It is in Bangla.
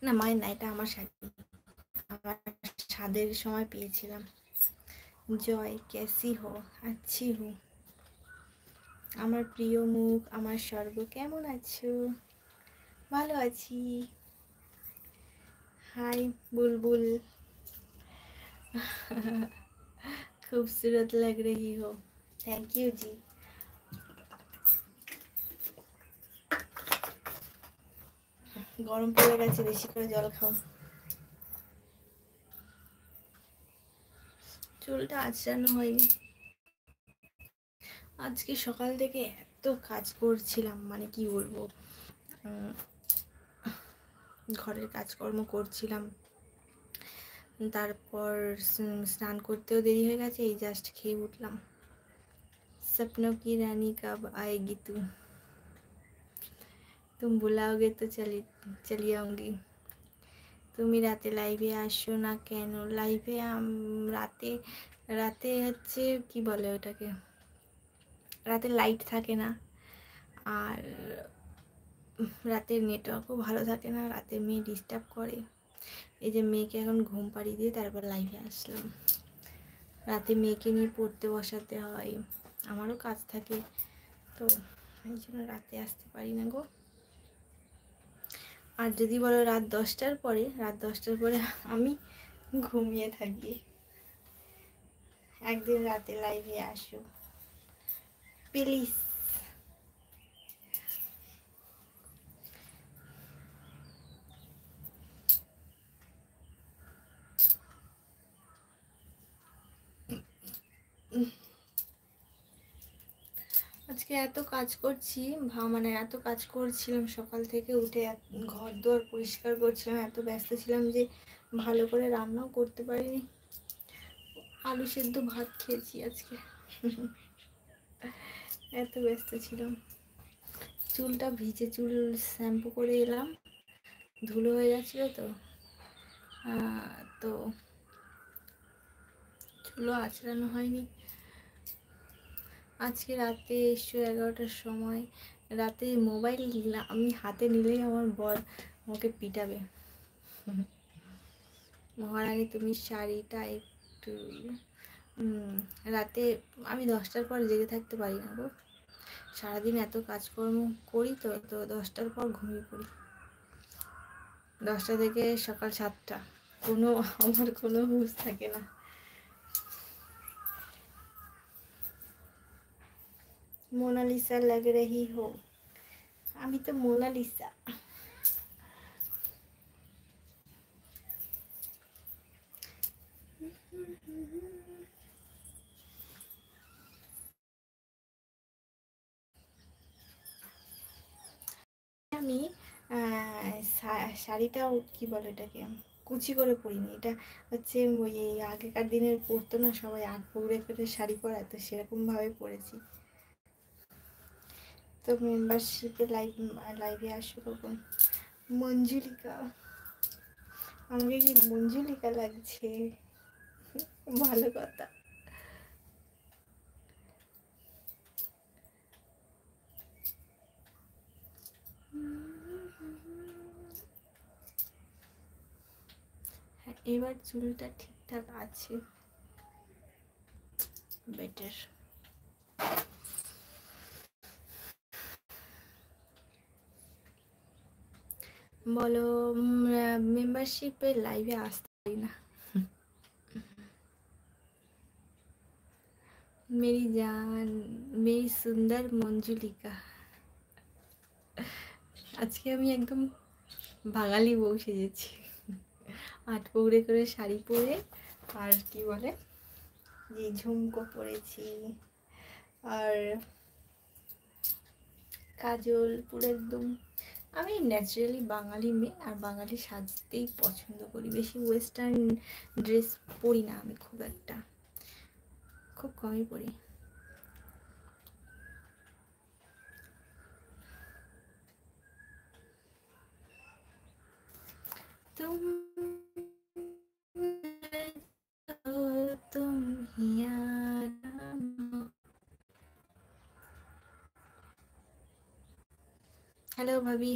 না মায়ের না, এটা আমার শাড়ি, আমার স্বাদের সময় পেয়েছিলাম। জয় কেসি হো? আচ্ছি হো। আমার প্রিয় মুখ, আমার স্বর্গ, কেমন আছো? ভালো আছি। হাই বুলবুল। खूबसूरत लग रही हो। थैंक यू जी। গরম পড়ে গেছে, বেশি করে জল খাও। চুলটা আঁচড়ানো হয়নি। আজকে সকাল থেকে এত কাজ করছিলাম, মানে কি বলবো, ঘরের কাজকর্ম করছিলাম, তারপর স্নান করতেও দেরি হয়ে গেছে, এই জাস্ট খেয়ে উঠলাম। सपनों की रानी कब आएगी तुम बुलाओगे तो चली आऊंगी। তুমি রাতে লাইভে আসো না কেন? লাইভে রাতে রাতে হচ্ছে কি বলে ওটাকে, রাতে লাইট থাকে না, আর রাতের নেটওয়ার্কও ভালো থাকে না, রাতে মেয়ে ডিস্টার্ব করে। এই যে মেয়েকে এখন ঘুম পাড়িয়ে দিয়ে তারপর লাইভে আসলাম। রাতে মেয়েকে নিয়ে পড়তে বসাতে হয়, আমারও কাজ থাকে, তো এই জন্য রাতে আসতে পারি না গো। আর যদি বলো রাত 10টার পরে, রাত 10টার পরে আমি ঘুমিয়ে থাকি। একদিন রাতে লাইভে আসো প্লিজ। আজকে এত কাজ করছি, মানে এত কাজ করছিলাম সকাল থেকে উঠে, ঘর দোর পরিষ্কার করছিলাম, এত ব্যস্ত ছিলাম যে ভালো করে রান্নাও করতে পারিনি। আলু সেদ্ধ ভাত খেয়েছি আজকে। এত ব্যস্ত ছিলাম। চুলটা ভিজে চুল, শ্যাম্পু করে এলাম, ধুলো হয়ে গেছিলো তো, তো চুলও আঁচড়ানো হয়নি। আজকে রাতে এসো 11টার সময়, রাতে মোবাইল আমি হাতে নিলেই আমার বর আমাকে পিটাবে। মহারানী তুমি শাড়িটা একটু, রাতে আমি 10টার পর জেগে থাকতে পারি না গো, সারাদিন এত কাজকর্ম করি, তো 10টার পর ঘুমিয়ে পড়ি। 10টা থেকে সকাল 7টা, আমার কোনো হুঁশ থাকে না। মোনালিসা লাগ রহি হো। আমি তো মোনালিসা। আমি শাড়িটাও কি বলে এটাকে, কুচি করে পরিনি, এটা হচ্ছে ওই আগেকার দিনের পরতো না সবাই, আট পৌড়ে করে শাড়ি পরা, তো সেরকম ভাবে পরেছি। তো মেম্বারশিপে লাইভে আসো কখন? মঞ্জুলিকা, আমাকে কি মঞ্জুলিকা লাগছে? ভালো কথা। হ্যাঁ, এবার চুলটা ঠিকঠাক আছে, বেটার। বলো, মেম্বারশিপে লাইভে আসতে পারি না। मेरी जान, मेरी সুন্দর মঞ্জুলিকা। আজকে আমি একদম বাঙালি বউ সেজেছি, আট পৌড়ে করে শাড়ি পরে, আর কি বলে যে ঝুমকো পরেছি, আর কাজল, পুরো একদম। আমি ন্যাচারালি বাঙালি মেয়ে, আর বাঙালি সাজতেই পছন্দ করি, বেশি ওয়েস্টার্ন ড্রেস পরি না আমি, খুব একটা, খুব কমই পরি। तुम तुम हेलो भाभी।